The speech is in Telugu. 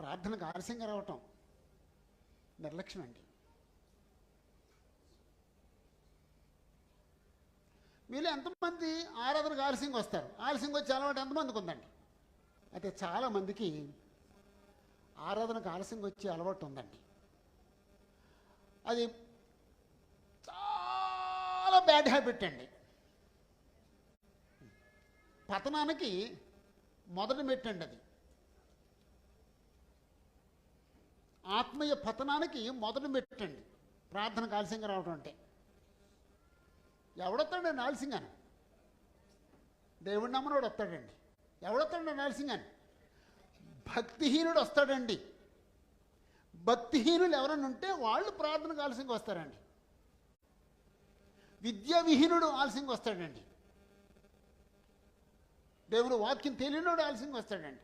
ప్రార్థనకు ఆలస్యంగా రావటం నిర్లక్ష్యం అండి. మీలో ఎంతమంది ఆరాధనకు ఆలస్యంగా వస్తారు? ఆలస్యంగా వచ్చే అలవాటు ఎంతమందికి ఉందండి? అయితే చాలామందికి ఆరాధనకు ఆలస్యంగా వచ్చే అలవాటు ఉందండి. అది చాలా బ్యాడ్ హ్యాబిట్ అండి. పతనానికి మొదటి మెట్టండి అది. ఆత్మీయ పతనానికి మొదటి మెట్టండి ప్రార్థనకు ఆలస్యంగా రావడం అంటే. ఎవడొస్తాడండి ఆలస్యంగాను? దేవుడి నమ్మనోడు వస్తాడండి. ఎవడొస్తాడండి ఆలస్యంగాను? భక్తిహీనుడు వస్తాడండి. భక్తిహీనులు ఎవరైనా ఉంటే వాళ్ళు ప్రార్థనకు ఆలస్యంగా వస్తారండి. విద్యావిహీనుడు ఆలస్యంగా వస్తాడండి. దేవుడు వాక్యం తెలియనోడు ఆలస్యంగా వస్తాడండి.